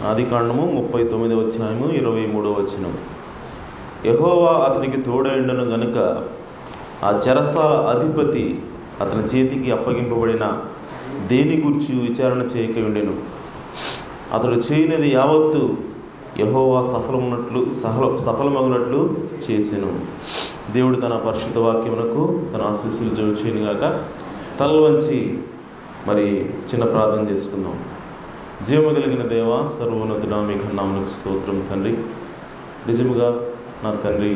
ఆదికాండము 39వ అధ్యాయము 23వ వచనం. యెహోవా అతనికి తోడైండును గనుక ఆ చెరసాల అధిపతి అతని చేతికి అప్పగింపబడిన దేని గురించి విచారణ చేయక ఉండెను. అతడు చేయనిది యావత్తు యెహోవా సఫలమగునట్లు చేసెను. దేవుడు తన పరిశుద్ధ వాక్యమునకు తన ఆశీస్సులు జోడ్చేయను గాక. తల వంచి మరి చిన్న ప్రార్థన చేసుకుందాం. జీవము కలిగిన దేవ, సర్వోన్నతుడా, మీ నామమునకు స్తోత్రం తండ్రి. నిజముగా నా తండ్రి,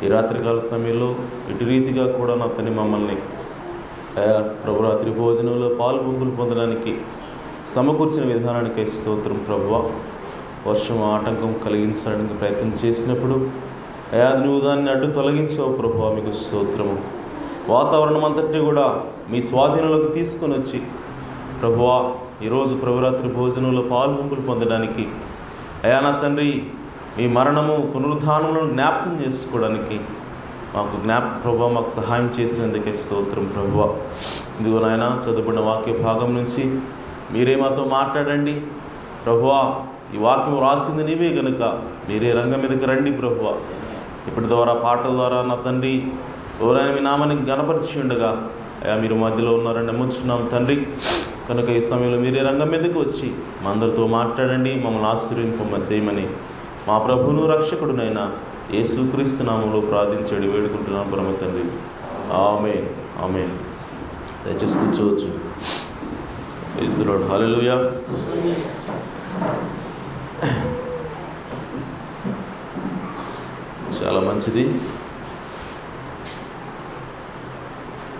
ఈ రాత్రికాల సమయంలో ఇటు రీతిగా కూడా నా తండ్రి మమ్మల్ని ప్రభురాత్రి భోజనంలో పాల్గొంపులు పొందడానికి సమకూర్చిన విధానానికి స్తోత్రం ప్రభువా. వర్షం ఆటంకం కలిగించడానికి ప్రయత్నం చేసినప్పుడు నువ్వు దాన్ని అడ్డు తొలగించావు ప్రభువా, మీకు స్తోత్రము. వాతావరణం అంతటినీ కూడా మీ స్వాధీనంలోకి తీసుకొని వచ్చి ప్రభువా, ఈరోజు ప్రభురాత్రి భోజనంలో పాల్గొంపులు పొందడానికి నా తండ్రి మీ మరణము పునరుద్ధానములను జ్ఞాపకం చేసుకోవడానికి ప్రభువా మాకు సహాయం చేసినందుకే స్తోత్రం ప్రభువా. ఇదిగో నాయన, చదువుబడిన వాక్య భాగం నుంచి మీరే మాతో మాట్లాడండి ప్రభువా. ఈ వాక్యం రాసింది నీవే గనుక మీరే రంగం మీదకి రండి ప్రభువా. ఇప్పటి ద్వారా పాటల ద్వారా నా తండ్రి ఎవరైనా మీ నామాన్ని గణపరిచి ఉండగా మీరు మధ్యలో ఉన్నారని నమ్ముచున్నాం తండ్రి. కనుక ఈ సమయంలో మీరే రంగం మీదకి వచ్చి మా అందరితో మాట్లాడండి, మమ్మల్ని ఆశీర్వదింపమని మా ప్రభువును రక్షకుడునైనా యేసుక్రీస్తు నామములో ప్రార్థించండి వేడుకుంటున్నాం పరమ తండ్రి. ఆమేన్, ఆమేన్. దయచేసి కూర్చోవచ్చు. Praise the lord. హల్లెలూయా. చాలా మంచిది.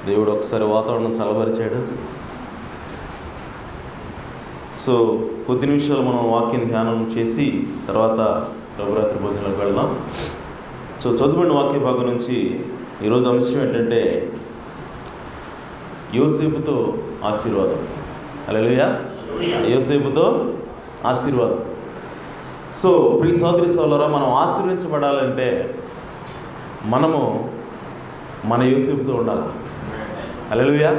దేవుడు ఒకసారి వాతావరణం చల్లబరిచాడు. సో కొద్ది నిమిషాలు మనం వాక్యం ధ్యానం చేసి తర్వాత ప్రభురాత్రి భోజనాలకు వెళ్దాం. సో చదువుబడిన వాక్య భాగం నుంచి ఈరోజు అంశం ఏంటంటే యోసేపుతో ఆశీర్వాదం. హల్లెలూయా. యోసేపుతో ఆశీర్వాదం. సో ప్రియ సోదరి సోదరులారా, మనం ఆశీర్వించబడాలంటే మనము మన యోసేపుతో ఉండాలి. హల్లెలూయా.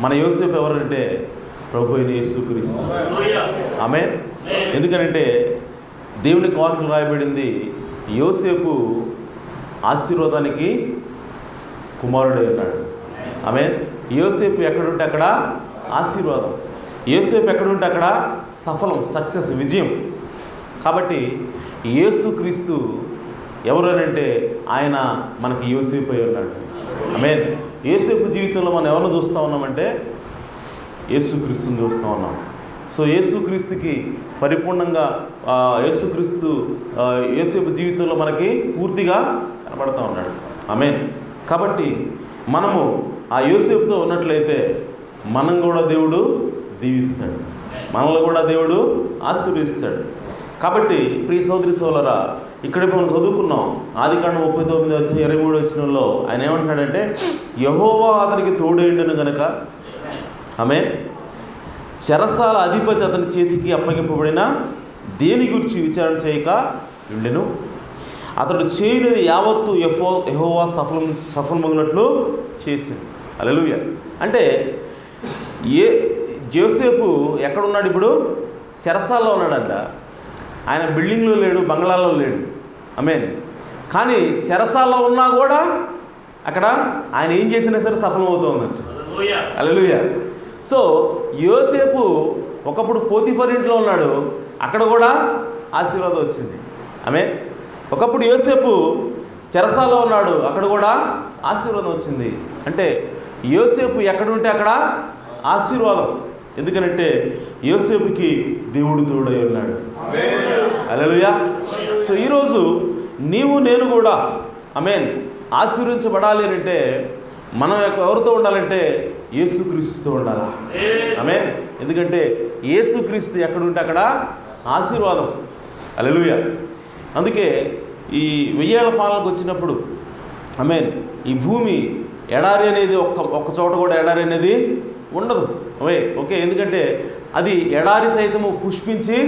మన యోసేపు ఎవరంటే ప్రభు అయిన యేసుక్రీస్తు. ఆమేన్. ఎందుకనంటే దేవునికి వాక్యం రాయబడింది, యోసేపు ఆశీర్వాదానికి కుమారుడై ఉన్నాడు. ఆమేన్. యోసేపు ఎక్కడుంటే అక్కడ ఆశీర్వాదం, యోసేపు ఎక్కడుంటే అక్కడ సఫలం, సక్సెస్, విజయం. కాబట్టి యేసుక్రీస్తు ఎవరు అంటే ఆయన మనకి యోసేపు అయి ఉన్నాడు. ఆమేన్. యోసేపు జీవితంలో మనం ఎవరిని చూస్తూ ఉన్నామంటే యేసుక్రీస్తుని చూస్తూ ఉన్నాం. సో యేసుక్రీస్తుకి పరిపూర్ణంగా యేసేపు జీవితంలో మనకి పూర్తిగా కనబడుతూ ఉన్నాడు. ఆమేన్. కాబట్టి మనము ఆ యోసేపుతో ఉన్నట్లయితే మనం కూడా దేవుడు దీవిస్తాడు, మనల్ని కూడా దేవుడు ఆశీర్వదిస్తాడు. కాబట్టి ప్రియ సోదరి సోదరులారా, ఇక్కడ మనం చదువుకున్నాం ఆదికాండం 39:23 వచనంలో ఆయన ఏమంటున్నాడంటే, యెహోవా అతనికి తోడైండును గనుక ఆమేన్ చెరసాల అధిపతి అతని చేతికి అప్పగింపబడిన దేని గురించి విచారణ చేయక ఉండెను. అతడు చేయనిది యావత్తు యెహోవా సఫలమగునట్లు చేసింది. హల్లెలూయా. అంటే యోసేపు ఎక్కడున్నాడు? ఇప్పుడు చెరసాలలో ఉన్నాడంట. ఆయన బిల్డింగ్లో లేడు, బంగ్లాలో లేడు. ఆమేన్. కానీ చెరసాలలో ఉన్నా కూడా అక్కడ ఆయన ఏం చేసినా సరే సఫలమవుతుందంట. హల్లెలూయా. సో యోసేపు ఒకప్పుడు పోతిఫర్ ఇంట్లో ఉన్నాడు, అక్కడ కూడా ఆశీర్వాదం వచ్చింది. ఆమేన్. ఒకప్పుడు యోసేపు చెరసాలలో ఉన్నాడు, అక్కడ కూడా ఆశీర్వాదం వచ్చింది. అంటే యోసేపు ఎక్కడుంటే అక్కడ ఆశీర్వాదం. ఎందుకనంటే యోసేపుకి దేవుడు తోడై ఉన్నాడు. హల్లెలూయా. సో ఈరోజు నీవు నేను కూడా ఆమేన్ ఆశీర్వించబడాలి అంటే మనం ఎవరితో ఉండాలంటే యేసుక్రీస్తుతో ఉండాలా. ఆమేన్. ఎందుకంటే యేసుక్రీస్తు ఎక్కడుంటే అక్కడ ఆశీర్వాదం. హల్లెలూయా. అందుకే ఈ 1000 ఏళ్ల పాలనకు వచ్చినప్పుడు ఆమేన్ ఈ భూమి ఎడారి అనేది ఒక్క చోట కూడా ఎడారి అనేది ఉండదు. ఓకే. ఎందుకంటే అది ఎడారి సైతము పుష్పించి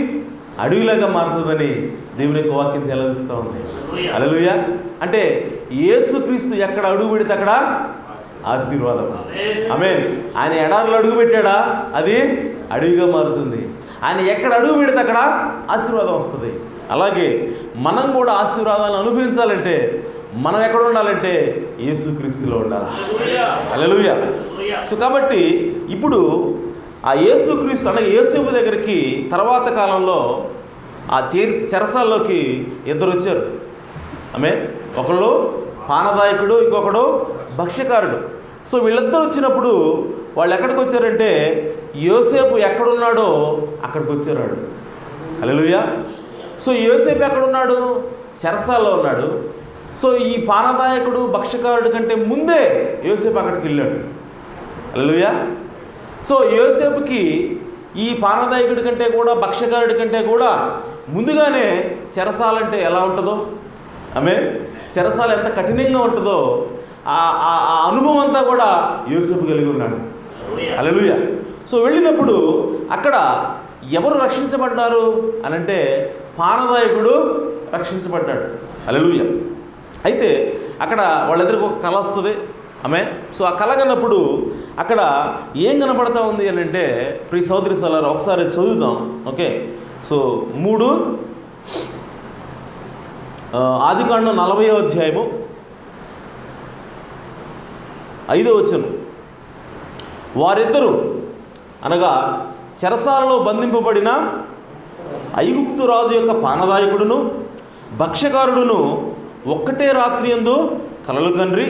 అడవిలాగా మారుతుందని దేవుని యొక్క వాక్యం తెలవిస్తూ ఉంది. హల్లెలూయా. అంటే యేసుక్రీస్తు ఎక్కడ అడుగు పెడితే అక్కడ ఆశీర్వాదం. ఆమేన్. ఆయన ఎడారిలో అడుగు పెట్టాడా, అది అడవిగా మారుతుంది. ఆయన ఎక్కడ అడుగు పెడితే అక్కడ ఆశీర్వాదం వస్తుంది. అలాగే మనం కూడా ఆశీర్వాదాలను అనుభవించాలంటే మనం ఎక్కడ ఉండాలంటే యేసుక్రీస్తులో ఉండాలి. హల్లెలూయా. సో కాబట్టి ఇప్పుడు ఆ యేసుక్రీస్తు అనగా యేసేపు దగ్గరికి తర్వాత కాలంలో ఆ చెరసాల్లోకి ఇద్దరు వచ్చారు. ఒకళ్ళు పానదాయకుడు, ఇంకొకడు భక్ష్యకారుడు. సో వీళ్ళిద్దరు వచ్చినప్పుడు వాళ్ళు ఎక్కడికి వచ్చారంటే యోసేపు ఎక్కడున్నాడో అక్కడికి వచ్చారు వాళ్ళు. హల్లెలూయా. సో యోసేపు ఎక్కడున్నాడు? చెరసాల్లో ఉన్నాడు. సో ఈ పానదాయకుడు భక్ష్యకారుడు కంటే ముందే యోసేపు అక్కడికి వెళ్ళాడు. హల్లెలూయా. సో యోసేపుకి ఈ పానదాయకుడి కంటే కూడా భక్ష్యకారుడి కంటే కూడా ముందుగానే చెరసాలంటే ఎలా ఉంటుందో, చెరసాల ఎంత కఠినంగా ఉంటుందో ఆ అనుభవం అంతా కూడా యోసేపు కలిగి ఉన్నాడు. హల్లెలూయా. సో వెళ్ళినప్పుడు అక్కడ ఎవరు రక్షించబడ్డారు అనంటే పానదాయకుడు రక్షించబడ్డాడు. హల్లెలూయా. అయితే అక్కడ వాళ్ళెద్దరికి ఒక కళ వస్తుంది. సో ఆ కళ కన్నప్పుడు అక్కడ ఏం కనపడతా ఉంది అని అంటే ప్రియ సోదరి సోదరులారా ఒకసారి చదువుదాం. ఓకే. సో 3 ఆదికాండం 40వ అధ్యాయము 5వ వచనం. వారిద్దరూ అనగా చెరసాలలో బంధింపబడిన ఐగుప్తు రాజు యొక్క పానదాయకుడును భక్ష్యకారుడును ఒక్కటే రాత్రి యందు కలలు కండ్రి,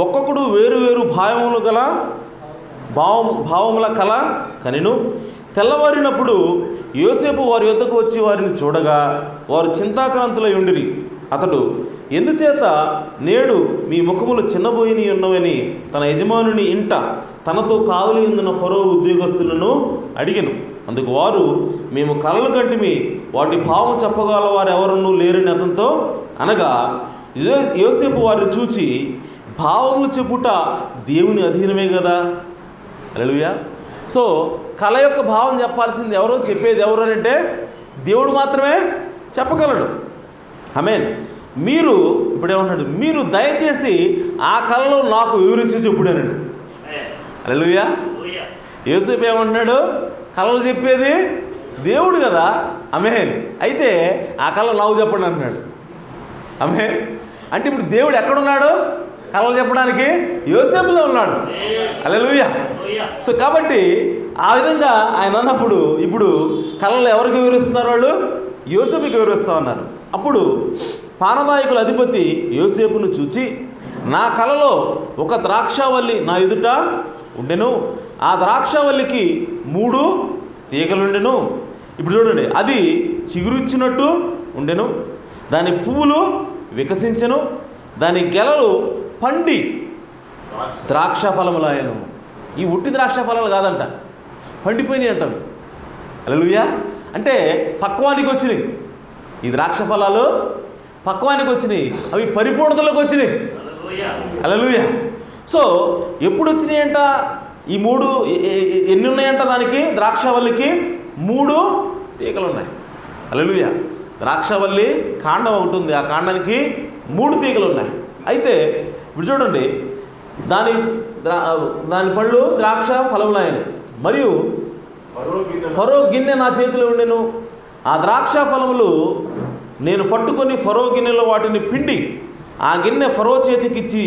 ఒక్కొక్కడు వేరు భావముల కల కనిను. తెల్లవారినప్పుడు యోసేపు వారి యొద్దకు వచ్చి వారిని చూడగా వారు చింతాక్రాంతులై ఉండిరి. అతడు, ఎందుచేత నేడు మీ ముఖములు చిన్నబోయిని ఉన్నవని తన యజమానుని ఇంట తనతో కావలి ఉందిన ఫరో ఉద్యోగస్తులను అడిగెను. అందుకు వారు, మేము కలలు కంటిమి, వాటి భావం చెప్పగల వారు ఎవరునూ లేరని అతనితో అనగా యోసేపు వారిని చూచి, భావములు చెప్పుట దేవుని అధీనమే కదా. హల్లెలూయా. సో కళ యొక్క భావం చెప్పాల్సింది ఎవరో, చెప్పేది ఎవరు అంటే దేవుడు మాత్రమే చెప్పగలడు. మీరు ఇప్పుడేమన్నాడు, మీరు దయచేసి ఆ కళలో నాకు వివరించి చెప్పుడనండి. హల్లెలూయా. యోసేపు ఏమంటున్నాడు, కళలు చెప్పేది దేవుడు కదా. అయితే ఆ కళ నాకు చెప్పండి అంటున్నాడు. అంటే ఇప్పుడు దేవుడు ఎక్కడున్నాడు? కళలు చెప్పడానికి యోసేపులో ఉన్నాడు. హల్లెలూయా. సో కాబట్టి ఆ విధంగా ఆయన అన్నప్పుడు ఇప్పుడు కళలు ఎవరికి వివరిస్తున్నారు? వాళ్ళు యోసేపుకి వివరిస్తూ ఉన్నారు. అప్పుడు పానదాయకుల అధిపతి యోసేపును చూచి, నా కలలో ఒక ద్రాక్షావల్లి నా ఎదుట ఉండెను, ఆ ద్రాక్షావల్లికి 3 తీగలుండెను. ఇప్పుడు చూడండి, అది చిగురుచ్చినట్టు ఉండెను, దాని పువ్వులు వికసించెను, దాని గెలలు పండి ద్రాక్ష ఫలములాయను. ఈ ఉట్టి ద్రాక్ష ఫలాలు కాదంట, పండిపోయినాయి అంటాం. హల్లెలూయా. అంటే పక్వానికి వచ్చినాయి ఈ ద్రాక్ష ఫలాలు, పక్వానికి వచ్చినాయి, అవి పరిపూర్ణతలోకి వచ్చినాయి. హల్లెలూయా. సో ఎప్పుడు వచ్చినాయి అంట? ఈ 3 ఎన్ని ఉన్నాయంట? దానికి ద్రాక్షవల్లికి 3 తీగలు ఉన్నాయి. హల్లెలూయా. ద్రాక్షవల్లి కాండం ఒకటి ఉంది, ఆ కాండానికి 3 తీగలు ఉన్నాయి. అయితే ఇప్పుడు చూడండి, దాని పళ్ళు ద్రాక్ష ఫలములాయను, మరియు ఫరో గిన్నె నా చేతిలో ఉండెను, ఆ ద్రాక్ష ఫలములు నేను పట్టుకొని ఫరో గిన్నెలో వాటిని పిండి ఆ గిన్నె ఫరో చేతికిచ్చి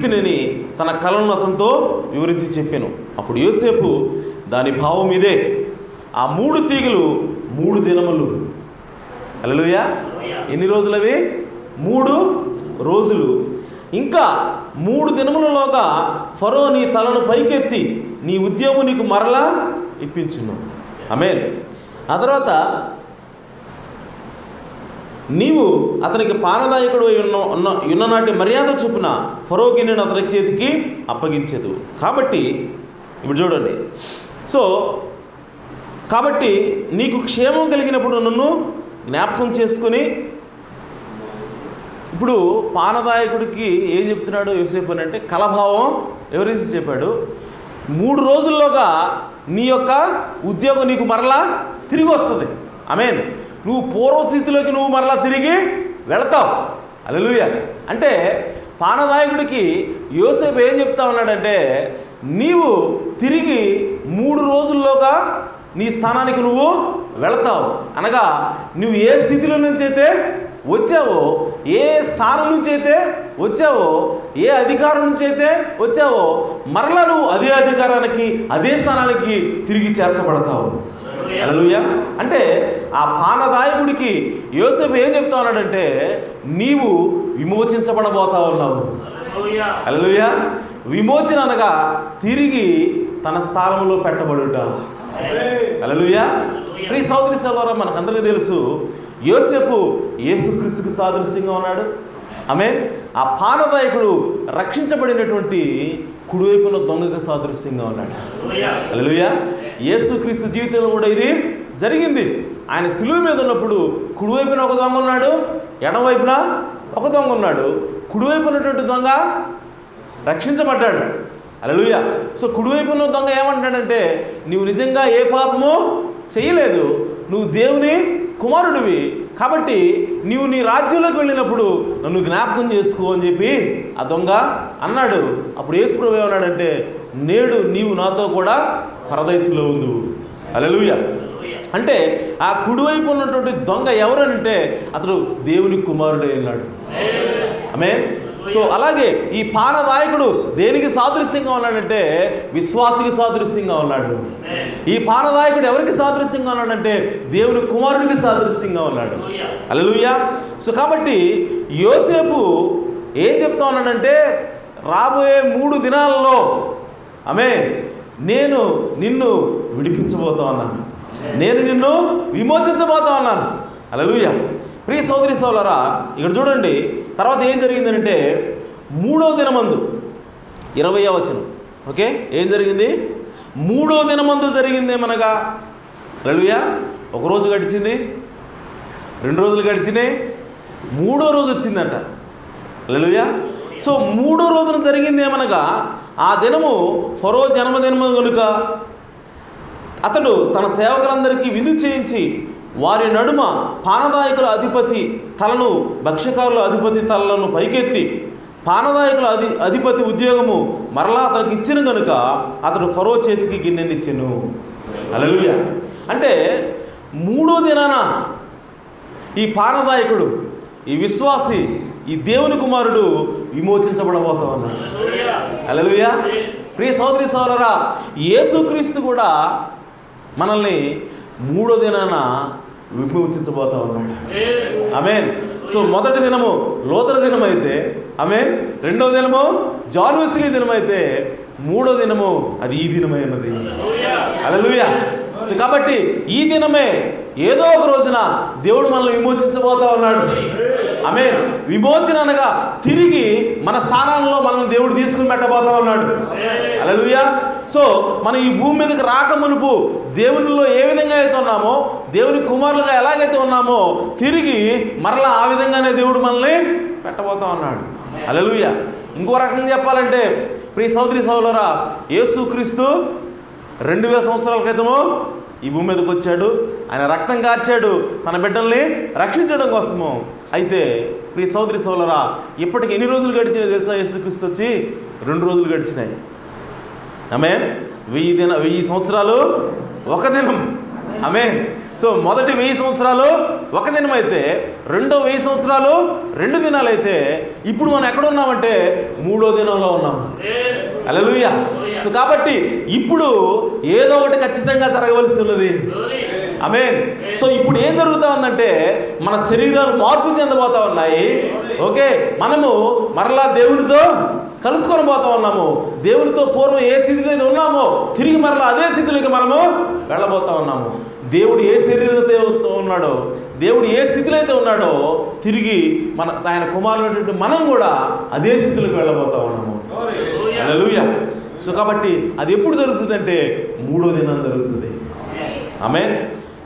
తినని తన కలను అతనితో వివరించి చెప్పాను. అప్పుడు యోసేపు, దాని భావం ఇదే, ఆ 3 తీగలు 3 దినములు. హల్లెలూయా. ఎన్ని రోజులు అవి? 3 రోజులు. ఇంకా 3 దినములలోగా ఫరో నీ తలను పైకెత్తి నీ ఉద్యోగం నీకు మరలా ఇప్పించును. ఆ తర్వాత నీవు అతనికి పానదాయకుడు ఉన్ననాటి మర్యాద చొప్పున ఫరో గిన్నెను అతని చేతికి అప్పగించదు. కాబట్టి ఇప్పుడు చూడండి, సో కాబట్టి నీకు క్షేమం కలిగినప్పుడు నన్ను జ్ఞాపకం చేసుకుని, ఇప్పుడు పానదాయకుడికి ఏం చెప్తున్నాడు యోసేపు అని అంటే కలభావం ఎవరైతే చెప్పాడు, 3 రోజుల్లోగా నీ యొక్క ఉద్యోగం నీకు మరలా తిరిగి వస్తుంది. నువ్వు పూర్వస్థితిలోకి నువ్వు మరలా తిరిగి వెళతావు. హల్లెలూయా. అంటే పానదాయకుడికి యోసేపు ఏం చెప్తా ఉన్నాడంటే, నీవు తిరిగి 3 రోజుల్లోగా నీ స్థానానికి నువ్వు వెళతావు. అనగా నువ్వు ఏ స్థితిలో నుంచి అయితే వచ్చావో, ఏ స్థానం నుంచి అయితే వచ్చావో, ఏ అధికారం నుంచి అయితే వచ్చావో, మరలా నువ్వు అదే అధికారానికి, అదే స్థానానికి తిరిగి చేర్చబడతావు. హల్లెలూయా. అంటే ఆ పానదాయకుడికి యోసేపు ఏం చెప్తా ఉన్నాడంటే, నీవు విమోచించబడబోతా ఉన్నావు. హల్లెలూయా. విమోచన అనగా తిరిగి తన స్థానంలో పెట్టబడుట. హల్లెలూయా. ప్రియ సహోదరి సహోదరులారా, మనకందరికీ తెలుసు యోసేపు యేసుక్రీస్తుకు సాదృశ్యంగా ఉన్నాడు. ఆమేన్. ఆ పానదాయకుడు రక్షించబడినటువంటి కుడివైపున దొంగకు సాదృశ్యంగా ఉన్నాడు. హల్లెలూయా. యేసుక్రీస్తు జీవితంలో కూడా ఇది జరిగింది. ఆయన సిలువ మీద ఉన్నప్పుడు కుడివైపున ఒక దొంగ ఉన్నాడు, ఎడమవైపున ఒక దొంగ ఉన్నాడు. కుడివైపు ఉన్నటువంటి దొంగ రక్షించబడ్డాడు. హల్లెలూయా. సో కుడివైపున దొంగ ఏమంటాడంటే, నువ్వు నిజంగా ఏ పాపము చేయలేదు, నువ్వు దేవుని కుమారుడివి, కాబట్టి నీవు నీ రాజ్యంలోకి వెళ్ళినప్పుడు నన్ను జ్ఞాపకం చేసుకో అని చెప్పి ఆ దొంగ అన్నాడు. అప్పుడు యేసు ప్రభువు ఏమన్నాడంటే, నేడు నీవు నాతో కూడా పరదైసులో ఉండు. హల్లెలూయా. అంటే ఆ కుడివైపు ఉన్నటువంటి దొంగ ఎవరనంటే అతడు దేవుని కుమారుడే అన్నాడు. ఆమేన్. సో అలాగే ఈ పానదాయకుడు దేనికి సాదృశ్యంగా ఉన్నాడంటే విశ్వాసికి సాదృశ్యంగా ఉన్నాడు. ఈ పానదాయకుడు ఎవరికి సాదృశ్యంగా ఉన్నాడంటే దేవుని కుమారుడికి సాదృశ్యంగా ఉన్నాడు. హల్లెలూయా. సో కాబట్టి యోసేపు ఏం చెప్తా ఉన్నాడంటే, రాబోయే 3 దినాలలో నేను నిన్ను విడిపించబోతా ఉన్నాను, నేను నిన్ను విమోచించబోతా ఉన్నాను. హల్లెలూయా. ప్రియ సోదరి సోదరులారా, ఇక్కడ చూడండి తర్వాత ఏం జరిగిందంటే 3వ దినమందు 20వ వచనం. ఓకే, ఏం జరిగింది? 3వ దినమందు జరిగిందేమనగా, హల్లెలూయా, ఒక రోజు గడిచింది, 2 రోజులు గడిచినాయి, 3వ రోజు వచ్చిందంట. హల్లెలూయా. సో 3వ రోజున జరిగిందేమనగా, ఆ దినము ఫరో జన్మదినము కనుక అతడు తన సేవకులందరికీ విందు చేయించి వారి నడుమ పానదాయకుల అధిపతి తలను, భక్ష్యకారుల అధిపతి తలను పైకెత్తి పానదాయకుల అధిపతి ఉద్యోగము మరలా అతనికి ఇచ్చిన కనుక అతడు ఫరో చేతికి గిన్నెనిచ్చెను. హల్లెలూయా. అంటే 3వ దినాన ఈ పానదాయకుడు, ఈ విశ్వాసి, ఈ దేవుని కుమారుడు విమోచించబడబోతా ఉన్నాడు. హల్లెలూయా. ప్రియ సోదరి సోదరులారా, యేసుక్రీస్తు కూడా మనల్ని 3వ దినాన విమోచించబోతా ఉన్నాడు. ఆమేన్. సో మొదటి దినము లోతర దినం అయితే, ఆమేన్, 2వ దినము జాన్ వెస్లీ దినం అయితే, 3వ దినము అది ఈ దినమే ఉన్నది. హల్లెలూయా. సో కాబట్టి ఈ దినమే ఏదో ఒక రోజున దేవుడు మనల్ని విమోచించబోతా ఉన్నాడు. ఆమేన్. విమోచన అనగా తిరిగి మన స్థానాల్లో మనల్ని దేవుడు తీసుకుని పెట్టబోతా ఉన్నాడు. హల్లెలూయా. సో మనం ఈ భూమి మీదకి రాక మునుపు దేవునిలో ఏ విధంగా అయితే ఉన్నామో, దేవుని కుమారులుగా ఎలాగైతే ఉన్నామో, తిరిగి మరలా ఆ విధంగానే దేవుడు మనల్ని పెట్టబోతా ఉన్నాడు. హల్లెలూయా. ఇంకో రకంగా చెప్పాలంటే ప్రియ సోదరి సోదరులారా, యేసుక్రీస్తు 2000 సంవత్సరాల క్రితము ఈ భూమి మీదకి వచ్చాడు. ఆయన రక్తం కార్చాడు తన బిడ్డల్ని రక్షించడం కోసము. అయితే ప్రియ సోదరి సోదరులారా, ఇప్పటికి ఎన్ని రోజులు గడిచినాయి తెలుసా? యేసుక్రీస్తు వచ్చి 2 రోజులు గడిచినాయి. ఆమేన్. 1000 సంవత్సరాలు ఒక దినం. ఆమేన్. సో మొదటి 1000 సంవత్సరాలు ఒక దినం అయితే, రెండో 1000 సంవత్సరాలు 2 దినాలు అయితే, ఇప్పుడు మనం ఎక్కడ ఉన్నామంటే 3వ దినంలో ఉన్నాము. హల్లెలూయా. సో కాబట్టి ఇప్పుడు ఏదో ఒకటి ఖచ్చితంగా జరగవలసి ఉన్నది. ఆమేన్. సో ఇప్పుడు ఏం జరుగుతూ ఉందంటే మన శరీరాలు మార్పు చెందబోతా ఉన్నాయి. ఓకే, మనము మరలా దేవునితో కలుసుకొని పోతా ఉన్నాము. దేవునితో పూర్వం ఏ స్థితిలో అయితే ఉన్నామో తిరిగి మరలా అదే స్థితిలోకి మనము వెళ్ళబోతా ఉన్నాము. దేవుడు ఏ శరీరంతో ఉన్నాడో, దేవుడు ఏ స్థితిలో అయితే ఉన్నాడో, తిరిగి ఆయన కుమారుడు మనం కూడా అదే స్థితిలోకి వెళ్ళబోతా ఉన్నాము. హల్లెలూయా. సో కాబట్టి అది ఎప్పుడు జరుగుతుందంటే 3వ దినం జరుగుతుంది. ఆమేన్.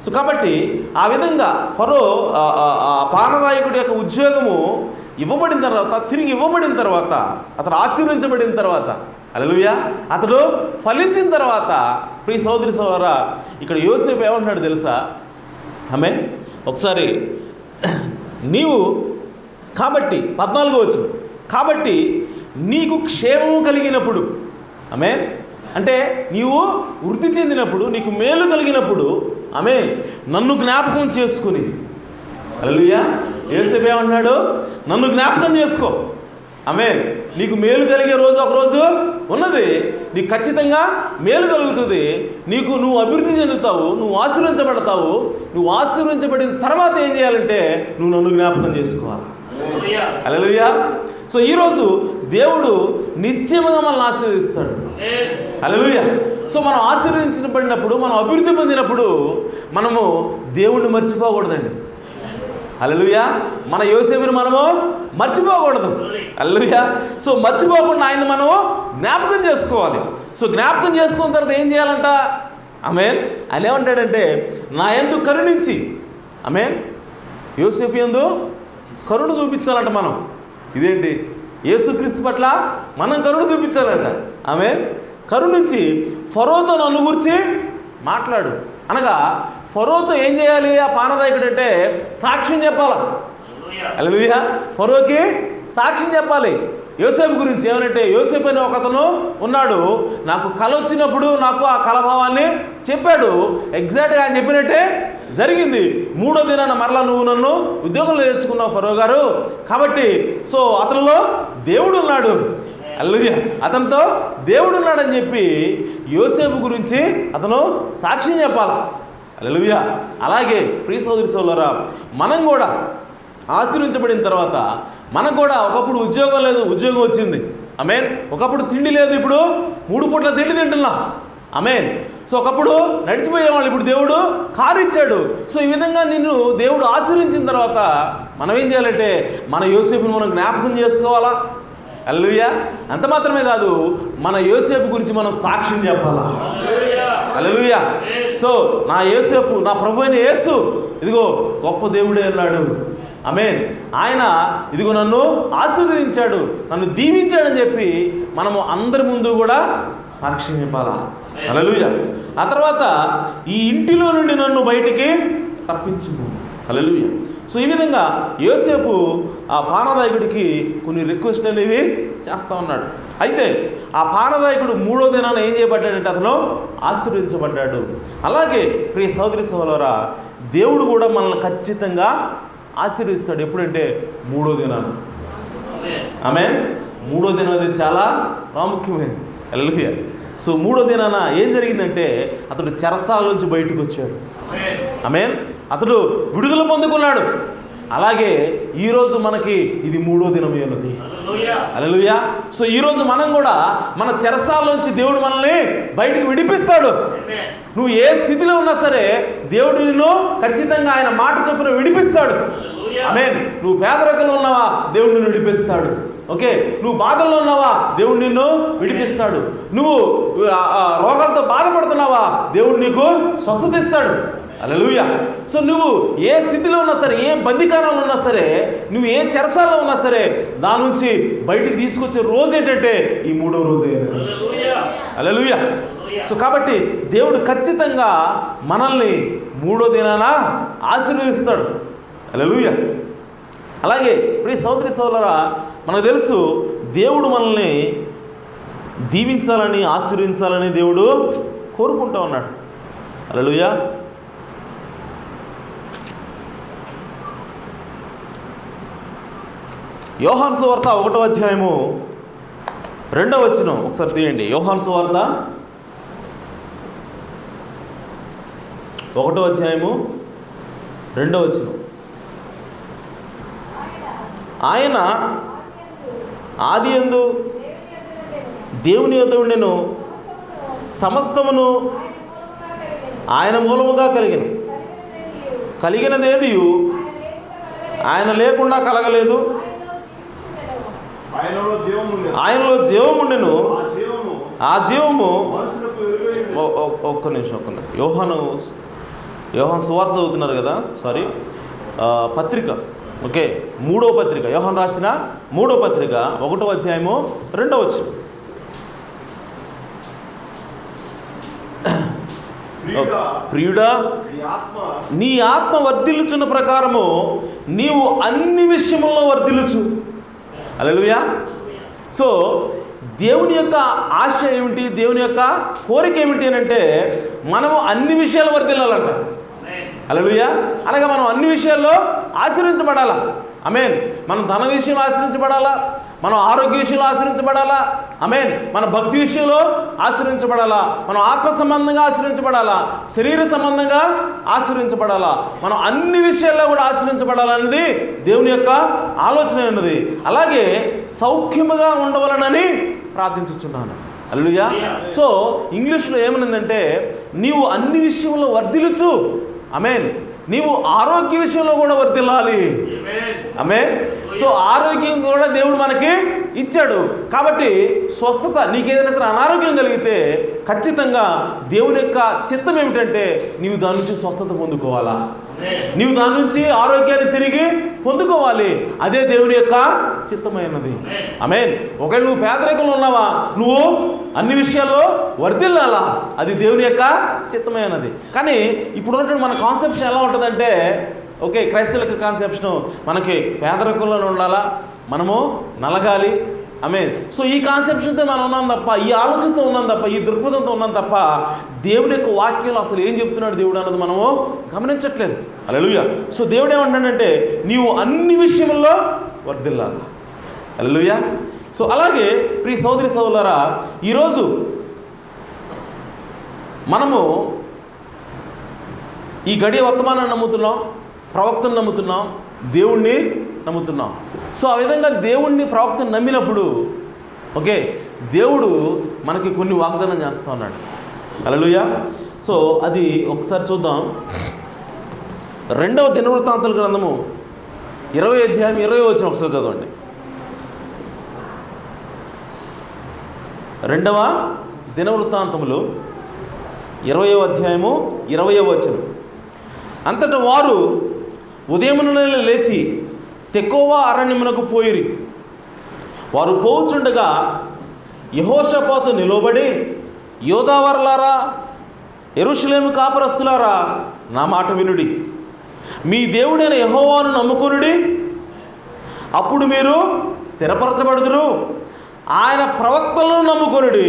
సో కాబట్టి ఆ విధంగా ఫరో పానదాయకుడి యొక్క ఉద్యోగము ఇవ్వబడిన తర్వాత, తిరిగి ఇవ్వబడిన తర్వాత, అతడు ఆశీర్వదించబడిన తర్వాత, హల్లెలూయా, అతడు ఫలించిన తర్వాత, ప్రియ సోదరి సోదరా, ఇక్కడ యోసేపు ఏమంటున్నాడు తెలుసా? ఆమేన్. ఒకసారి నీవు కాబట్టి 14వ వచనం, కాబట్టి నీకు క్షేమము కలిగినప్పుడు, ఆమేన్, అంటే నీవు వృద్ధి చెందినప్పుడు, నీకు మేలు కలిగినప్పుడు ఆమేన్ నన్ను జ్ఞాపకం చేసుకుని, హల్లెలూయా. యోసేపు ఏమన్నాడు? నన్ను జ్ఞాపకం చేసుకో. ఆమేన్. నీకు మేలు కలిగే రోజు ఒకరోజు ఉన్నది. నీకు ఖచ్చితంగా మేలు కలుగుతుంది. నువ్వు అభివృద్ధి చెందుతావు, నువ్వు ఆశీర్వించబడతావు. నువ్వు ఆశీర్వించబడిన తర్వాత ఏం చేయాలంటే నువ్వు నన్ను జ్ఞాపకం చేసుకోవాలి. హల్లెలూయా. సో ఈరోజు దేవుడు నిశ్చయముగా మనల్ని ఆశీర్వదిస్తాడు. హల్లెలూయా. సో మనం ఆశీర్వదించబడినప్పుడు, మనం అభివృద్ధి పొందినప్పుడు మనము దేవుణ్ణి మర్చిపోకూడదండి. హల్లెలూయా. మన యోసేపుని మనము మర్చిపోకూడదు. హల్లెలూయా. సో మర్చిపోకుండా ఆయన మనము జ్ఞాపకం చేసుకోవాలి. సో జ్ఞాపకం చేసుకున్న తర్వాత ఏం చేయాలంట? ఆమేన్. ఆయన ఏమంటాడంటే నా యందు కరుణించి, ఆమేన్, యోసేపు యందు కరుణ చూపించాలంట మనం. ఇదేంటి? యేసుక్రీస్తు పట్ల మనం కరుణ చూపించాలంట. ఆమేన్. కరుణించి ఫరోతో నన్ను గురించి మాట్లాడు అనగా, ఫరోతో ఏం చేయాలి? ఆ పానదాయకుడు అంటే సాక్ష్యం చెప్పాలా. హల్లెలూయా. ఫరోకి సాక్ష్యం చెప్పాలి యోసేపు గురించి. ఏమనంటే యోసేపు అని ఒకతను ఉన్నాడు, నాకు కల వచ్చినప్పుడు నాకు ఆ కలభావాన్ని చెప్పాడు. ఎగ్జాక్ట్గా ఆయన చెప్పినట్టే జరిగింది. 3వ దినాన మరలా నువ్వు నన్ను ఉద్యోగంలో చేర్చుకున్నావు ఫరో గారు. కాబట్టి సో అతనిలో దేవుడు ఉన్నాడు. హల్లెలూయా. అతనితో దేవుడు ఉన్నాడని చెప్పి యోసేపు గురించి అతను సాక్ష్యం చెప్పాలా. హల్లెలూయా. అలాగే ప్రియ సోదరి సోదరులారా, మనం కూడా ఆశీర్వించబడిన తర్వాత మనకు కూడా ఒకప్పుడు ఉద్యోగం లేదు, ఉద్యోగం వచ్చింది. ఆమేన్. ఒకప్పుడు తిండి లేదు, ఇప్పుడు 3 పూట్ల తిండి తింటున్నా. ఆమేన్. సో ఒకప్పుడు నడిచిపోయేవాళ్ళు, ఇప్పుడు దేవుడు కారు ఇచ్చాడు. సో ఈ విధంగా నిన్ను దేవుడు ఆశీర్వించిన తర్వాత మనం ఏం చేయాలంటే మన యోసేపుని మనం జ్ఞాపకం చేసుకోవాలా. హల్లెలూయా. అంత మాత్రమే కాదు, మన యోసేపు గురించి మనం సాక్ష్యం చెప్పాలా. హల్లెలూయా. సో నా యోసేపు, నా ప్రభు అయిన యేసు ఇదిగో గొప్ప దేవుడే అన్నాడు. ఆమేన్. ఆయన ఇదిగో నన్ను ఆశీర్వదించాడు, నన్ను దీవించాడని చెప్పి మనము అందరి ముందు కూడా సాక్ష్యం చెప్పాలా. హల్లెలూయా. ఆ తర్వాత ఈ ఇంటిలో నుండి నన్ను బయటికి తప్పించుము. హల్లెలూయా. సో ఈ విధంగా యోసేపు ఆ పానదాయకుడికి కొన్ని రిక్వెస్ట్లు అనేవి చేస్తూ ఉన్నాడు. అయితే ఆ పానదాయకుడు 3వ దినాన ఏం చేయబడ్డాడంటే అతను ఆశీర్వదించబడ్డాడు. అలాగే ప్రియ సోదరి సోదరులారా, దేవుడు కూడా మనల్ని ఖచ్చితంగా ఆశీర్వదిస్తాడు. ఎప్పుడంటే 3వ దినాన. ఆమేన్. 3వ దినం అది చాలా ప్రాముఖ్యమైనది. హల్లెలూయా. సో 3వ దినాన ఏం జరిగిందంటే అతడు చెరసాల నుంచి బయటకు వచ్చాడు. ఆమేన్. అతడు విడుదల పొందుకున్నాడు. అలాగే ఈరోజు మనకి ఇది 3వ దినమే ఉన్నది. హల్లెలూయా. సో ఈరోజు మనం కూడా మన చెరసాల నుంచి దేవుడు మనల్ని బయటికి విడిపిస్తాడు. నువ్వు ఏ స్థితిలో ఉన్నా సరే దేవుడు నిన్ను ఖచ్చితంగా ఆయన మాట చొప్పున విడిపిస్తాడు. ఆమేన్. నువ్వు పేదరికంలో ఉన్నావా, దేవుడు నిన్ను విడిపిస్తాడు. ఓకే, నువ్వు బాధల్లో ఉన్నావా, దేవుడు నిన్ను విడిపిస్తాడు. నువ్వు రోగాలతో బాధపడుతున్నావా, దేవుడు నీకు స్వస్థత ఇస్తాడు. హల్లెలూయా. సో నువ్వు ఏ స్థితిలో ఉన్నా సరే, ఏ బందికానంలో ఉన్నా సరే, నువ్వు ఏ చెరసాలలో ఉన్నా సరే, దాని నుంచి బయటికి తీసుకొచ్చే రోజు ఏంటంటే ఈ 3వ రోజే. హల్లెలూయా. సో కాబట్టి దేవుడు ఖచ్చితంగా మనల్ని 3వ దినాన ఆశీర్వదిస్తాడు. హల్లెలూయా. అలాగే ప్రియ సోదరి సోదరులారా, మనకు తెలుసు దేవుడు మనల్ని దీవించాలని, ఆశీర్వదించాలని దేవుడు కోరుకుంటూ ఉన్నాడు. హల్లెలూయా. యోహాను సువార్త 1వ అధ్యాయము 2వ వచనం ఒకసారి తీయండి. యోహాను సువార్త 1వ అధ్యాయము 2వ వచనం. ఆయన ఆదియందు దేవుని యొద్ద ఉండెను, సమస్తమును ఆయన మూలముగా కలిగినదేదియు ఆయన లేకుండా కలగలేదు. ఆయనలో జీవముండెను, ఆ జీవము ఒక్క నిమిషం. యోహాను సువార్త చదువుతున్నారు కదా, సారీ, పత్రిక. ఓకే, 3వ పత్రిక, యోహాను రాసిన 3వ పత్రిక 1వ అధ్యాయము 2వ వచనం. ప్రియుడా, నీ ఆత్మ వర్ధిల్లుచున్న ప్రకారము నీవు అన్ని విషయముల్లో వర్ధిల్లుచు. హల్లెలూయా. సో దేవుని యొక్క ఆశ ఏమిటి, దేవుని యొక్క కోరిక ఏమిటి అని అంటే మనము అన్ని విషయాలు వర్ధిల్లాలంట. హల్లెలూయా. అనగా మనం అన్ని విషయాల్లో ఆశీర్వించబడాలా. ఆమేన్. మనం ధన విషయంలో ఆశీర్వించబడాలా, మనం ఆరోగ్య విషయంలో ఆశీర్వించబడాలా, ఆమేన్. మన భక్తి విషయంలో ఆశీర్వించబడాలా, మనం ఆత్మ సంబంధంగా ఆశీర్వించబడాలా, శరీర సంబంధంగా ఆశీర్వించబడాలా, మనం అన్ని విషయాల్లో కూడా ఆశీర్వించబడాలనేది దేవుని యొక్క ఆలోచన ఉన్నది. అలాగే సౌఖ్యముగా ఉండవలనని ప్రార్థించుచున్నాను. హల్లెలూయా. సో ఇంగ్లీష్లో ఏమనుందంటే నీవు అన్ని విషయంలో వర్ధిల్లుచు, ఆమేన్, నీవు ఆరోగ్య విషయంలో కూడా వర్ధిల్లాలి. ఆమేన్. సో ఆరోగ్యం కూడా దేవుడు మనకి ఇచ్చాడు. కాబట్టి స్వస్థత, నీకేదైనా సరే అనారోగ్యం కలిగితే ఖచ్చితంగా దేవుని యొక్క చిత్తం ఏమిటంటే నీవు దాని నుంచి స్వస్థత పొందుకోవాలా, నీవు దాని నుంచి ఆరోగ్యాన్ని తిరిగి పొందుకోవాలి. అదే దేవుని యొక్క చిత్తమైనది. ఆమేన్. ఒకవేళ నువ్వు పేదరికంలో ఉన్నావా, నువ్వు అన్ని విషయాల్లో వర్ధిల్లాలా, అది దేవుని యొక్క చిత్తమైనది. కానీ ఇప్పుడు ఉన్నటువంటి మన కాన్సెప్షన్ ఎలా ఉంటుందంటే, ఓకే, క్రైస్తవుల యొక్క కాన్సెప్షన్ మనకి పేదరికంలో ఉండాలా, మనము నలగాలి. ఆమేన్. సో ఈ కాన్సెప్షన్తో మనం ఉన్నాం తప్ప, ఈ ఆలోచనతో ఉన్నాం తప్ప, ఈ దృక్పథంతో ఉన్నాం తప్ప దేవుని యొక్క వాక్యంలో అసలు ఏం చెప్తున్నాడు దేవుడు అన్నది మనము గమనించట్లేదు. హల్లెలూయా. సో దేవుడు ఏమంటాడంటే నీవు అన్ని విషయంలో వర్ధిల్లాలి. హల్లెలూయా. సో అలాగే ప్రియ సోదరి సోదరులారా, ఈరోజు మనము ఈ గడియ వర్తమానాన్ని నమ్ముతున్నాం, ప్రవక్తను నమ్ముతున్నాం, దేవుణ్ణి నమ్ముతున్నాం. సో ఆ విధంగా దేవుణ్ణి, ప్రవక్తను నమ్మినప్పుడు ఓకే, దేవుడు మనకి కొన్ని వాగ్దానం చేస్తూ ఉన్నాడు. హల్లెలూయా. సో అది ఒకసారి చూద్దాం. 2వ దినవృత్తాంతాల గ్రంథము 20వ అధ్యాయం 20వ వచనం ఒకసారి చదవండి. 2వ దినవృత్తాంతములు 20వ అధ్యాయము 20వ వచనం. అంతటా వారు ఉదయమున లేచి తెకోవ అరణ్యమునకు పోయిరి. వారు పోవుచుండగా యెహోషాపాతు నిలబడి, యోధావారులారా, యెరూషలేము కాపురస్తులారా, నా మాట వినుడి. మీ దేవుడైన యెహోవాను నమ్ముకొనుడి, అప్పుడు మీరు స్థిరపరచబడుదురు. ఆయన ప్రవక్తలను నమ్ముకొనుడి,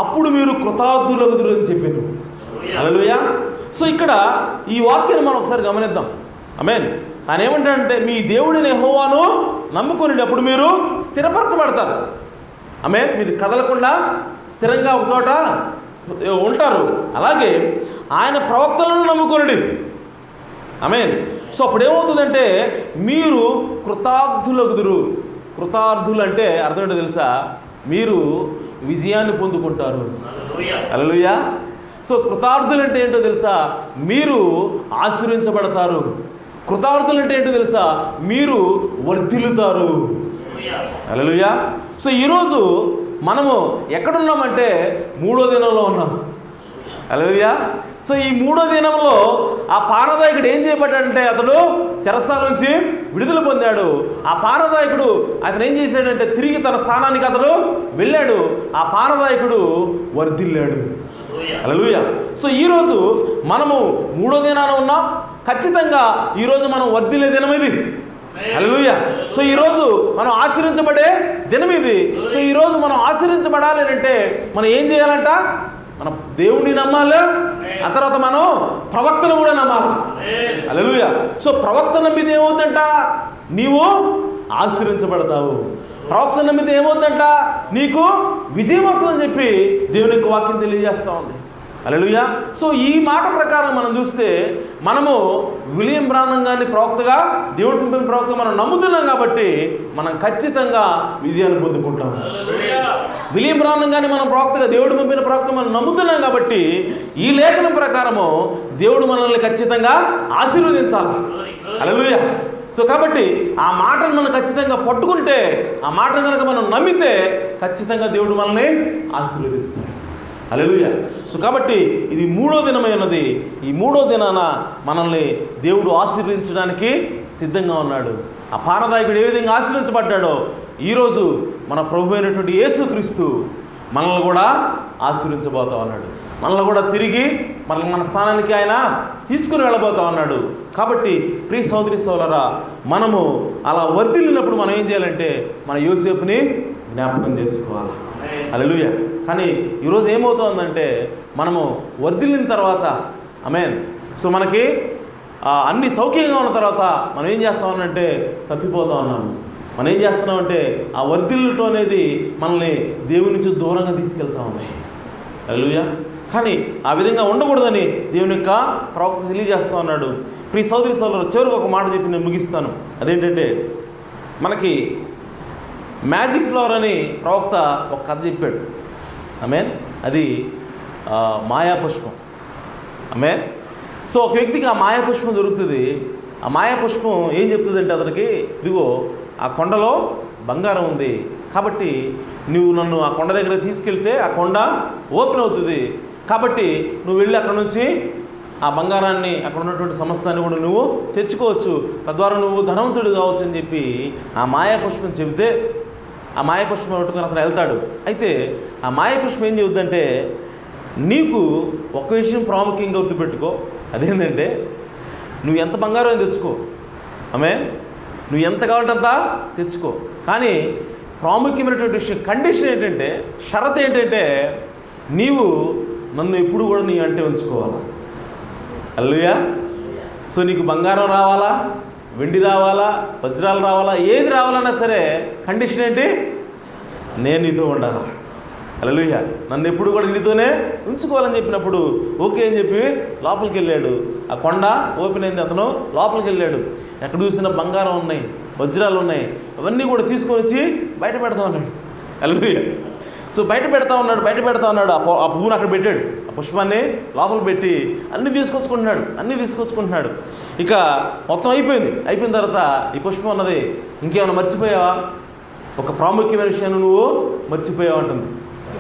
అప్పుడు మీరు కృతార్థులగుదురు అని చెప్పాను. హల్లెలూయా. సో ఇక్కడ ఈ వాక్యాన్ని మనం ఒకసారి గమనిద్దాం. ఆమేన్. ఆయన ఏమంటాడంటే మీ దేవుడిని యెహోవాను నమ్ముకొనుడి, అప్పుడు మీరు స్థిరపరచబడతారు. ఆమేన్. మీరు కదలకుండా స్థిరంగా ఒక చోట ఉంటారు. అలాగే ఆయన ప్రవక్తలను నమ్ముకొనుడి. ఆమేన్. సో అప్పుడు ఏమవుతుందంటే మీరు కృతార్థులగుదురు. కృతార్థులు అంటే అర్థం ఏంటో తెలుసా? మీరు విజయాన్ని పొందుకుంటారు. హల్లెలూయా. సో కృతార్థులు అంటే ఏంటో తెలుసా? మీరు ఆశీర్వించబడతారు. కృతార్థులు అంటే ఏంటో తెలుసా? మీరు వర్ధిల్లుతారు. హల్లెలూయా. సో ఈరోజు మనము ఎక్కడున్నామంటే 3వ దినంలో ఉన్నాం. హల్లెలూయా. సో ఈ 3వ దినంలో ఆ పానదాయకుడు ఏం చేయబడ్డాడంటే అతడు చెరసాల నుంచి విడుదల పొందాడు. ఆ పానదాయకుడు అతను ఏం చేశాడంటే తిరిగి తన స్థానానికి అతడు వెళ్ళాడు. ఆ పానదాయకుడు వర్ధిల్లాడు. హల్లెలూయా. సో ఈరోజు మనము 3వ దినాన ఉన్నాం. ఖచ్చితంగా ఈరోజు మనం వర్ధిల్లే దినం ఇది. హల్లెలూయా. సో ఈరోజు మనం ఆశీర్వించబడే దినం ఇది. సో ఈరోజు మనం ఆశీర్వించబడాలి అంటే మనం ఏం చేయాలంట? మనం దేవుడిని నమ్మాలి, ఆ తర్వాత మనం ప్రవక్తను కూడా నమ్మాలి. హల్లెలూయా. సో ప్రవక్త నమ్మితే ఏమవుతుందంట? నీవు ఆశీర్వించబడతావు. ప్రవక్త నమ్మితే ఏమవుతుందంట? నీకు విజయం వస్తుందని చెప్పి దేవుని యొక్క వాక్యం తెలియజేస్తూ ఉంది. హల్లెలూయా. సో ఈ మాట ప్రకారం మనం చూస్తే మనము విలియం బ్రాన్హమ్ గారిని ప్రవక్తగా, దేవుడు పంపిన ప్రవక్తగా మనం నమ్ముతున్నాం కాబట్టి మనం ఖచ్చితంగా విజయాన్ని పొందుకుంటాం. విలియం బ్రాన్హమ్ గారిని మనం ప్రవక్తగా, దేవుడు పంపిన ప్రవక్త మనం నమ్ముతున్నాం కాబట్టి ఈ లేఖనం ప్రకారము దేవుడు మనల్ని ఖచ్చితంగా ఆశీర్వదించాలి. హల్లెలూయా. సో కాబట్టి ఆ మాటను మనం ఖచ్చితంగా పట్టుకుంటే, ఆ మాటను కనుక మనం నమ్మితే ఖచ్చితంగా దేవుడు మనల్ని ఆశీర్వదిస్తాడు. హల్లెలూయా. సో కాబట్టి ఇది 3వ దినమై ఉన్నది. ఈ 3వ దినాన మనల్ని దేవుడు ఆశీర్వదించడానికి సిద్ధంగా ఉన్నాడు. ఆ పానదాయకుడు ఏ విధంగా ఆశీర్వించబడ్డాడో ఈరోజు మన ప్రభు అయినటువంటి యేసుక్రీస్తు మనల్ని కూడా ఆశీర్వించబోతా ఉన్నాడు. మనల్ని కూడా తిరిగి మన స్థానానికి ఆయన తీసుకుని వెళ్ళబోతా ఉన్నాడు. కాబట్టి ప్రియ సోదరి సోదరులారా, మనము అలా వర్ధిల్లినప్పుడు మనం ఏం చేయాలంటే మన యోసేపుని జ్ఞాపకం చేసుకోవాలి. హల్లెలూయా. కానీ ఈరోజు ఏమవుతుందంటే మనము వర్ధిల్లిన తర్వాత ఆమేన్. సో మనకి అన్ని సౌఖ్యంగా ఉన్న తర్వాత మనం ఏం చేస్తామనంటే తప్పిపోతా ఉన్నాము. మనం ఏం చేస్తున్నామంటే ఆ వర్ధిల్లుటం అనేది మనల్ని దేవుని నుంచి దూరంగా తీసుకెళ్తా ఉన్నాయి. హల్లెలూయా. కానీ ఆ విధంగా ఉండకూడదని దేవుని యొక్క ప్రవక్త తెలియజేస్తూ ఉన్నాడు. ప్రియ సోదరి సోదరులు, చివరికి ఒక మాట చెప్పి నేను ముగిస్తాను. అదేంటంటే మనకి మ్యాజిక్ ఫ్లవర్ అని ప్రవక్త ఒక కథ చెప్పాడు. ఆమేన్. అది మాయాపుష్పం. ఆమేన్. సో ఒక వ్యక్తికి ఆ మాయాపుష్పం దొరుకుతుంది. ఆ మాయాపుష్పం ఏం చెప్తుందంటే అతనికి, ఇదిగో ఆ కొండలో బంగారం ఉంది, కాబట్టి నువ్వు నన్ను ఆ కొండ దగ్గర తీసుకెళ్తే ఆ కొండ ఓపెన్ అవుతుంది, కాబట్టి నువ్వు వెళ్ళి అక్కడ నుంచి ఆ బంగారాన్ని, అక్కడ ఉన్నటువంటి సమస్తాన్ని కూడా నువ్వు తెచ్చుకోవచ్చు, తద్వారా నువ్వు ధనవంతుడు కావచ్చు అని చెప్పి ఆ మాయాపుష్పం చెబితే ఆ మాయాపుష్పం పట్టుకొని అతను వెళ్తాడు. అయితే ఆ మాయాపుష్పం ఏం చెబుతుందంటే, నీకు ఒక విషయం ప్రాముఖ్యంగా గుర్తుపెట్టుకో, అదేంటంటే నువ్వు ఎంత బంగారం తెచ్చుకో, ఆమేన్, నువ్వు ఎంత కావాలంటే అంత తెచ్చుకో, కానీ ప్రాముఖ్యమైనటువంటి విషయం, కండిషన్ ఏంటంటే, షరత్ ఏంటంటే, నీవు నన్ను ఎప్పుడు కూడా నీ అంటే ఉంచుకోవాలా. హల్లెలూయా. సో నీకు బంగారం రావాలా, వెండి రావాలా, వజ్రాలు రావాలా, ఏది రావాలన్నా సరే కండిషన్ ఏంటి, నేను నీతో ఉండాలా. హల్లెలూయా. నన్ను ఎప్పుడు కూడా నీతోనే ఉంచుకోవాలని చెప్పినప్పుడు ఓకే అని చెప్పి లోపలికి వెళ్ళాడు. ఆ కొండ ఓపెన్ అయింది, అతను లోపలికి వెళ్ళాడు. ఎక్కడ చూసినా బంగారం ఉన్నాయి, వజ్రాలు ఉన్నాయి, అవన్నీ కూడా తీసుకొని వచ్చి బయట పెడతా ఉన్నాడు. హల్లెలూయా. సో బయట పెడతా ఉన్నాడు. ఆ పువ్వును అక్కడ పెట్టాడు, ఆ పుష్పాన్ని లోపల పెట్టి అన్నీ తీసుకొచ్చుకుంటున్నాడు. ఇక మొత్తం అయిపోయిన తర్వాత ఈ పుష్పం అన్నది, ఇంకేమైనా మర్చిపోయావా, ఒక ప్రాముఖ్యమైన విషయాన్ని నువ్వు మర్చిపోయావు అంటుంది.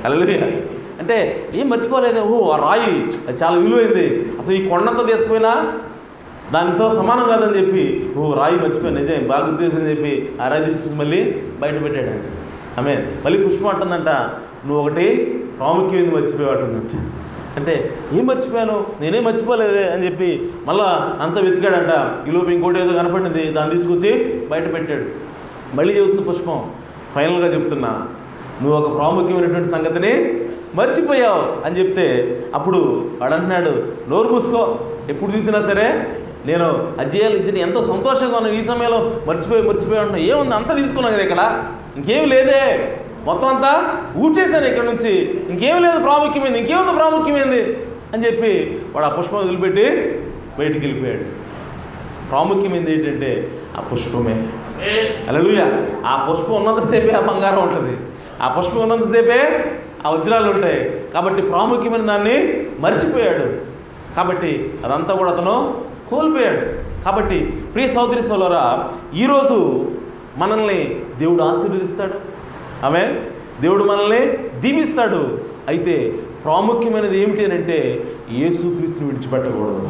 హల్లెలూయా. అంటే ఏం మర్చిపోలేదు, ఆ రాయి అది చాలా విలువైంది, అసలు ఈ కొండంతా తీసుకుపోయినా దానితో సమానం కాదని చెప్పి రాయి మర్చిపోయాను, నిజం బాగా గుర్తు చేసిందని చెప్పి ఆ రాయి తీసుకుని మళ్ళీ బయట పెట్టాడంట. ఆమె మళ్ళీ పుష్పం అంటుందంట, నువ్వు ఒకటి ప్రాముఖ్యమైనది మర్చిపోయావుంటుందంట. అంటే ఏం మర్చిపోయాను, నేనేం మర్చిపోలేదే అని చెప్పి మళ్ళా అంతా వెతికాడంట. ఈలోపు ఇంకోటి ఏదో కనపడింది, దాన్ని తీసుకొచ్చి బయట పెట్టాడు. మళ్ళీ చెబుతుంది పుష్పం, ఫైనల్గా చెప్తున్నా, నువ్వు ఒక ప్రాముఖ్యమైనటువంటి సంగతిని మర్చిపోయావు అని చెప్తే అప్పుడు వాడు అంటున్నాడు, నోరు మూసుకో, ఎప్పుడు చూసినా సరే నేను అజ్జేయాలి ఇచ్చిన ఎంతో సంతోషంగా ఉన్నాను, ఈ సమయంలో మర్చిపోయి ఉంటున్నా, ఏముంది అంతా తీసుకున్నాను కదా, ఇక్కడ ఇంకేమి లేదే, మొత్తం అంతా ఊడ్చేశాను ఇక్కడ నుంచి, ఇంకేమి లేదు ప్రాముఖ్యమైంది, ఇంకేముంది ప్రాముఖ్యమైంది అని చెప్పి వాడు ఆ పుష్పం వదిలిపెట్టి బయటికి వెళ్ళిపోయాడు. ప్రాముఖ్యమైనది ఏంటంటే ఆ పుష్పమే. హల్లెలూయా. ఆ పుష్పం ఉన్నంతసేపే ఆ బంగారం ఉంటుంది, ఆ పుష్పం ఉన్నంతసేపే ఆ వజ్రాలు ఉంటాయి. కాబట్టి ప్రాముఖ్యమైన దాన్ని మర్చిపోయాడు, కాబట్టి అదంతా కూడా అతను కోల్పోయాడు. కాబట్టి ప్రియ సోదరి సోదరులారా, ఈరోజు మనల్ని దేవుడు ఆశీర్వదిస్తాడు, ఆమేన్, దేవుడు మనల్ని దీవిస్తాడు. అయితే ప్రాముఖ్యమైనది ఏమిటి అని అంటే యేసుక్రీస్తుని విడిచిపెట్టకూడదు.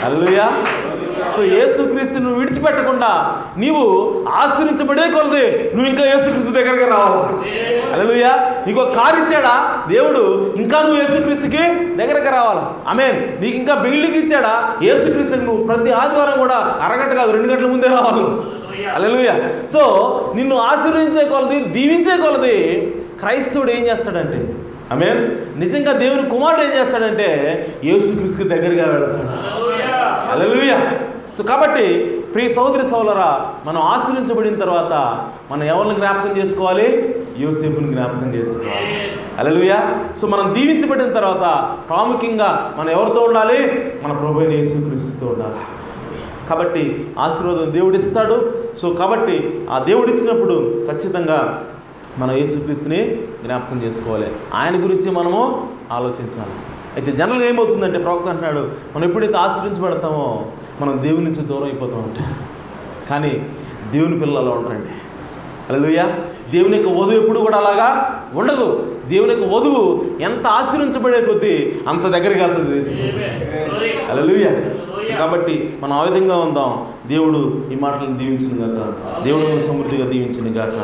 హల్లెలూయా. సో యేసుక్రీస్తుని నువ్వు విడిచిపెట్టకుండా నీవు ఆశీర్వించబడే కొలది నువ్వు ఇంకా యేసుక్రీస్తు దగ్గరికి రావాలా. హల్లెలూయా. నీకు ఒక కారు ఇచ్చాడా దేవుడు, ఇంకా నువ్వు యేసుక్రీస్తుకి దగ్గరికి రావాలా. ఆమేన్. నీకు ఇంకా బిల్డింగ్ ఇచ్చాడా యేసుక్రీస్తుకి నువ్వు ప్రతి ఆదివారం కూడా అరగంట కాదు 2 గంటల ముందే రావాలి. హల్లెలూయా. సో నిన్ను ఆశీర్వదించే కొలది, దీవించే కొలది క్రైస్తవుడు ఏం చేస్తాడంటే, ఆమేన్, నిజంగా దేవుని కుమారుడు ఏం చేస్తాడంటే యేసుక్రీస్తుకి దగ్గరగా వెళతాడు. హల్లెలూయా. సో కాబట్టి ప్రియ సోదరి సోదరులారా, మనం ఆశీర్వించబడిన తర్వాత మనం ఎవరిని జ్ఞాపకం చేసుకోవాలి, యోసేపుని జ్ఞాపకం చేసుకోవాలి. హల్లెలూయా. సో మనం దీవించబడిన తర్వాత ప్రాముఖ్యంగా మనం ఎవరితో ఉండాలి, మన ప్రభువైన యేసుక్రీస్తుతో ఉండాలి. కాబట్టి ఆశీర్వాదం దేవుడు ఇస్తాడు. సో కాబట్టి ఆ దేవుడు ఇచ్చినప్పుడు ఖచ్చితంగా మనం యేసుక్రీస్తుని జ్ఞాపకం చేసుకోవాలి, ఆయన గురించి మనము ఆలోచించాలి. అయితే జనరల్గా ఏమవుతుందంటే ప్రవక్త అంటున్నాడు, మనం ఎప్పుడైతే ఆశ్రయించబడతామో మనం దేవుని నుంచి దూరం అయిపోతూ ఉంటాం. కానీ దేవుని పిల్లలు అలా ఉంటారండి. హల్లెలూయా. దేవుని యొక్క వధువు ఎప్పుడు కూడా అలాగా ఉండదు. దేవుని యొక్క వధువు ఎంత ఆశ్రయించబడే కొద్దీ అంత దగ్గరికి వెళ్తుంది. హల్లెలూయా. కాబట్టి మనం ఆ విధంగా ఉందాం. దేవుడు ఈ మాటలను దీవించును గాక, దేవుడు సమృద్ధిగా దీవించును గాక.